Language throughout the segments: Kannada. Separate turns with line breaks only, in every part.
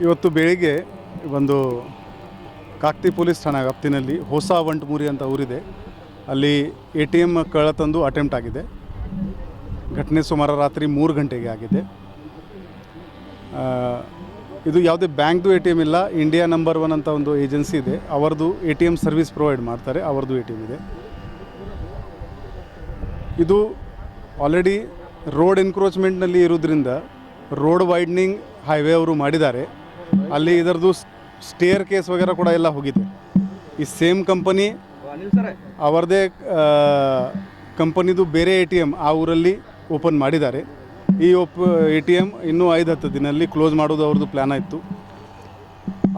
ಇವತ್ತು ಬೆಳಿಗ್ಗೆ ಒಂದು ಕಾಕ್ತಿ ಪೊಲೀಸ್ ಠಾಣಾ ವ್ಯಾಪ್ತಿನಲ್ಲಿ ಹೊಸ ವಂಟಮೂರಿ ಅಂತ ಊರಿದೆ. ಅಲ್ಲಿ ATM ಕಳ್ಳತಂದು ಅಟೆಂಪ್ಟ್ ಆಗಿದೆ. ಘಟನೆ ಸುಮಾರು ರಾತ್ರಿ 3 ಗಂಟೆಗೆ ಆಗಿದೆ. ಇದು ಯಾವುದೇ ಬ್ಯಾಂಕ್ದು ATM ಇಲ್ಲ, ಇಂಡಿಯಾ ನಂಬರ್ 1 ಅಂತ ಒಂದು ಏಜೆನ್ಸಿ ಇದೆ, ಅವರದು ATM ಸರ್ವಿಸ್ ಪ್ರೊವೈಡ್ ಮಾಡ್ತಾರೆ, ಅವರದು ATM ಇದೆ. ಇದು ಆಲ್ರೆಡಿ ರೋಡ್ ಎನ್ಕ್ರೋಚ್ಮೆಂಟ್ನಲ್ಲಿ ಇರೋದ್ರಿಂದ ರೋಡ್ ವೈಡ್ನಿಂಗ್ ಹೈವೇ ಅವರು ಮಾಡಿದ್ದಾರೆ. ಅಲ್ಲಿ ಇದರದು ಸ್ಟೇರ್ ಕೇಸ್ ವಗೇರ ಕೂಡ ಎಲ್ಲ ಹೋಗಿದೆ. ಈ ಸೇಮ್ ಕಂಪನಿ ಅವರದೇ ಕಂಪನಿದು ಬೇರೆ ATM ಆ ಊರಲ್ಲಿ ಓಪನ್ ಮಾಡಿದ್ದಾರೆ. ಈ ATM ಇನ್ನೂ 5-10 ದಿನದಲ್ಲಿ ಕ್ಲೋಸ್ ಮಾಡೋದು ಅವ್ರದ್ದು ಪ್ಲ್ಯಾನ್ ಇತ್ತು.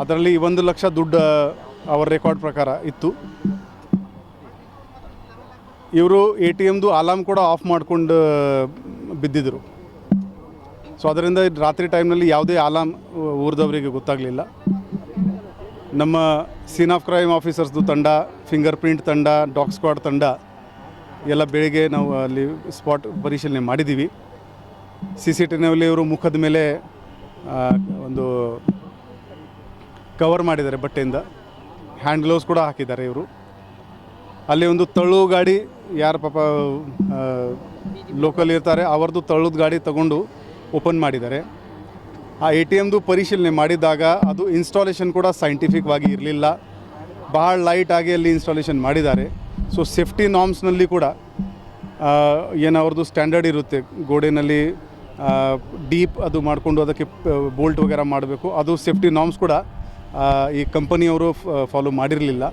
ಅದರಲ್ಲಿ 1 ಲಕ್ಷ ದುಡ್ಡು ಅವರ ರೆಕಾರ್ಡ್ ಪ್ರಕಾರ ಇತ್ತು. ಇವರು ATMದು ಅಲಾರ್ಮ್ ಕೂಡ ಆಫ್ ಮಾಡ್ಕೊಂಡು ಬಿದ್ದಿದ್ದರು. ಸೊ ಅದರಿಂದ ರಾತ್ರಿ ಟೈಮ್ನಲ್ಲಿ ಯಾವುದೇ ಅಲಾರ್ಮ್ ಊರಿದವರಿಗೆ ಗೊತ್ತಾಗಲಿಲ್ಲ. ನಮ್ಮ ಸೀನ್ ಆಫ್ ಕ್ರೈಮ್ ಆಫೀಸರ್ಸ್ದು ತಂಡ, ಫಿಂಗರ್ ಪ್ರಿಂಟ್ ತಂಡ, ಡಾಗ್ ಸ್ಕ್ವಾಡ್ ತಂಡ ಎಲ್ಲ ಬೆಳಿಗ್ಗೆ ನಾವು ಅಲ್ಲಿ ಸ್ಪಾಟ್ ಪರಿಶೀಲನೆ ಮಾಡಿದ್ದೀವಿ. CCTVನಲ್ಲಿ ಇವರು ಮುಖದ ಮೇಲೆ ಒಂದು ಕವರ್ ಮಾಡಿದ್ದಾರೆ ಬಟ್ಟೆಯಿಂದ, ಹ್ಯಾಂಡ್ ಗ್ಲೌಸ್ ಕೂಡ ಹಾಕಿದ್ದಾರೆ ಇವರು. ಅಲ್ಲಿ ಒಂದು ತಳ್ಳು ಗಾಡಿ, ಯಾರು ಪಾಪ ಲೋಕಲ್ ಇರ್ತಾರೆ ಅವರದ್ದು ತಳ್ಳುದ ಗಾಡಿ ತಗೊಂಡು ಓಪನ್ ಮಾಡಿದ್ದಾರೆ. ಆ ATMದು ಪರಿಶೀಲನೆ ಮಾಡಿದಾಗ ಅದು ಇನ್ಸ್ಟಾಲೇಷನ್ ಕೂಡ ಸೈಂಟಿಫಿಕ್ವಾಗಿ ಇರಲಿಲ್ಲ, ಭಾಳ ಲೈಟಾಗಿ ಅಲ್ಲಿ ಇನ್ಸ್ಟಾಲೇಷನ್ ಮಾಡಿದ್ದಾರೆ. ಸೊ ಸೇಫ್ಟಿ ನಾರ್ಮ್ಸ್ನಲ್ಲಿ ಕೂಡ ಏನು ಅವ್ರದ್ದು ಸ್ಟ್ಯಾಂಡರ್ಡ್ ಇರುತ್ತೆ, ಗೋಡೆಯಲ್ಲಿ ಡೀಪ್ ಅದು ಮಾಡಿಕೊಂಡು ಅದಕ್ಕೆ ಬೋಲ್ಟ್ ವಗೇರ ಮಾಡಬೇಕು, ಅದು ಸೇಫ್ಟಿ ನಾರ್ಮ್ಸ್ ಕೂಡ ಈ ಕಂಪನಿಯವರು ಫಾಲೋ ಮಾಡಿರಲಿಲ್ಲ.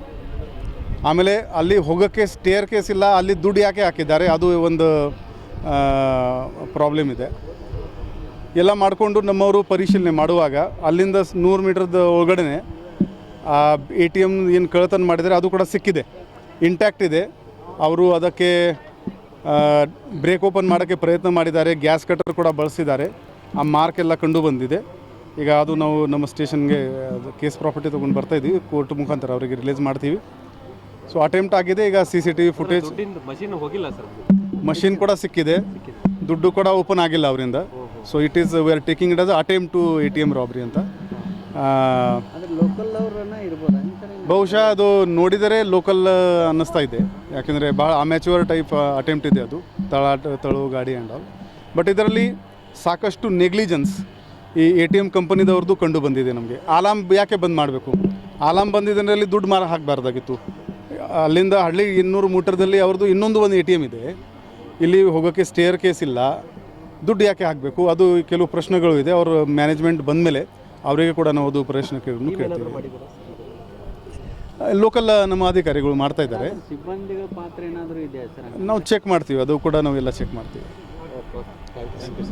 ಆಮೇಲೆ ಅಲ್ಲಿ ಹೋಗೋಕ್ಕೆ ಸ್ಟೇರ್ ಕೇಸ್ ಇಲ್ಲ, ಅಲ್ಲಿ ದುಡ್ಡು ಯಾಕೆ ಹಾಕಿದ್ದಾರೆ ಅದು ಒಂದು ಪ್ರಾಬ್ಲಮ್ ಇದೆ. ಎಲ್ಲ ಮಾಡಿಕೊಂಡು ನಮ್ಮವರು ಪರಿಶೀಲನೆ ಮಾಡುವಾಗ ಅಲ್ಲಿಂದ 100 ಮೀಟರ್ದ ಒಳಗಡೆ ATM ಏನು ಕಳ್ಳತನ ಮಾಡಿದರೆ ಅದು ಕೂಡ ಸಿಕ್ಕಿದೆ, ಇಂಟ್ಯಾಕ್ಟ್ ಇದೆ. ಅವರು ಅದಕ್ಕೆ ಬ್ರೇಕ್ ಓಪನ್ ಮಾಡೋಕ್ಕೆ ಪ್ರಯತ್ನ ಮಾಡಿದ್ದಾರೆ, ಗ್ಯಾಸ್ ಕಟರ್ ಕೂಡ ಬಳಸಿದ್ದಾರೆ. ಆ ಮಾರ್ಕ್ ಎಲ್ಲ ಕಂಡು ಬಂದಿದೆ. ಈಗ ಅದು ನಾವು ನಮ್ಮ ಸ್ಟೇಷನ್ಗೆ ಕೇಸ್ ಪ್ರಾಪರ್ಟಿ ತೊಗೊಂಡು ಬರ್ತಾಯಿದ್ದೀವಿ, ಕೋರ್ಟ್ ಮುಖಾಂತರ ಅವರಿಗೆ ರಿಲೀಸ್ ಮಾಡ್ತೀವಿ. ಸೊ ಅಟೆಂಪ್ಟ್ ಆಗಿದೆ. ಈಗ CCTV ಫುಟೇಜ್, ಮಷಿನ್ ಕೂಡ ಸಿಕ್ಕಿದೆ, ದುಡ್ಡು ಕೂಡ ಓಪನ್ ಆಗಿಲ್ಲ ಅವರಿಂದ. So we are taking it as attempt to ATM robbery ಅಂತ. ಬಹುಶಃ ಅದು ನೋಡಿದರೆ ಲೋಕಲ್ ಅನ್ನಿಸ್ತಾ ಇದೆ, ಯಾಕೆಂದರೆ ಭಾಳ ಅಮ್ಯಾಚುವರ್ ಟೈಪ್ ಅಟೆಂಪ್ಟ್ ಇದೆ ಅದು, ತಳು ಗಾಡಿ ಆ್ಯಂಡ್ ಆಲ್. ಬಟ್ ಇದರಲ್ಲಿ ಸಾಕಷ್ಟು ನೆಗ್ಲಿಜೆನ್ಸ್ ಈ ATM ಕಂಪನಿದವ್ರದ್ದು ಕಂಡು ಬಂದಿದೆ ನಮಗೆ. ಅಲಾರ್ಮ್ ಯಾಕೆ ಬಂದ್ ಮಾಡಬೇಕು? ಅಲಾರ್ಮ್ ಬಂದಿದ್ದರಲ್ಲಿ ದುಡ್ಡು ಹಾಕಬಾರ್ದಾಗಿತ್ತು. ಅಲ್ಲಿಂದ ಹಳ್ಳಿ 200 ಮೀಟರ್ದಲ್ಲಿ ಅವ್ರದ್ದು ಇನ್ನೊಂದು ATM ಇದೆ, ಇಲ್ಲಿ ಹೋಗೋಕ್ಕೆ ಸ್ಟೇರ್ ಕೇಸ್ ಇಲ್ಲ, ದುಡ್ಡು ಯಾಕೆ ಹಾಕಬೇಕು? ಅದು ಕೆಲವು ಪ್ರಶ್ನೆಗಳು ಇದೆ. ಅವರು ಮ್ಯಾನೇಜ್ಮೆಂಟ್ ಬಂದ ಮೇಲೆ ಅವರಿಗೆ ಕೂಡ ನಾವು ಅದು ಪ್ರಶ್ನೆಗಳನ್ನು ಕೇಳ್ತೀವಿ. ಲೋಕಲ್ ನಮ್ಮ ಅಧಿಕಾರಿಗಳು ಮಾಡ್ತಾ ಇದ್ದಾರೆ, ನಾವು ಚೆಕ್ ಮಾಡ್ತೀವಿ, ಅದು ಕೂಡ ನಾವೆಲ್ಲ ಚೆಕ್ ಮಾಡ್ತೀವಿ.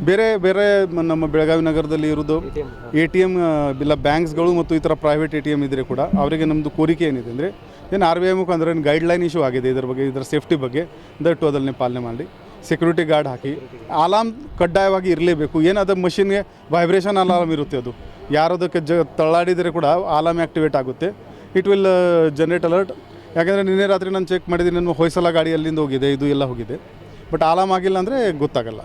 ಬೇರೆ ನಮ್ಮ ಬೆಳಗಾವಿ ನಗರದಲ್ಲಿ ಇರೋದು ATM ಇಲ್ಲ ಬ್ಯಾಂಕ್ಸ್ಗಳು ಮತ್ತು ಈ ಥರ ಪ್ರೈವೇಟ್ ATM ಇದ್ದರೆ ಕೂಡ ಅವರಿಗೆ ನಮ್ಮದು ಕೋರಿಕೆ ಏನಿದೆ ಅಂದರೆ, ಏನು RBI ಮುಖಾಂತರ ಏನು ಗೈಡ್ಲೈನ್ ಇಶ್ಯೂ ಆಗಿದೆ ಇದರ ಬಗ್ಗೆ, ಇದರ ಸೇಫ್ಟಿ ಬಗ್ಗೆ, ದಯವಿಟ್ಟು ಅದನ್ನೇ ಪಾಲನೆ ಮಾಡಿ, ಸೆಕ್ಯೂರಿಟಿ ಗಾರ್ಡ್ ಹಾಕಿ, ಅಲಾರ್ಮ್ ಕಡ್ಡಾಯವಾಗಿ ಇರಲೇಬೇಕು. ಏನಾದ ಮಷಿನ್ಗೆ ವೈಬ್ರೇಷನ್ ಅಲಾರ್ಮ್ ಇರುತ್ತೆ, ಅದು ಯಾರೋದಕ್ಕೆ ತಳ್ಳಾಡಿದರೆ ಕೂಡ ಅಲಾರ್ಮ್ ಆ್ಯಕ್ಟಿವೇಟ್ ಆಗುತ್ತೆ, ಇಟ್ ವಿಲ್ ಜನರೇಟ್ ಅಲರ್ಟ್. ಯಾಕೆಂದರೆ ನಿನ್ನೆ ರಾತ್ರಿ ನಾನು ಚೆಕ್ ಮಾಡಿದ್ದೀನಿ, ನನ್ನ ಹೊಯ್ಸಲ ಗಾಡಿ ಅಲ್ಲಿಂದ ಹೋಗಿದೆ, ಇದು ಎಲ್ಲ ಹೋಗಿದೆ, ಬಟ್ ಅಲಾರ್ಮ್ ಆಗಿಲ್ಲ ಅಂದರೆ ಗೊತ್ತಾಗಲ್ಲ.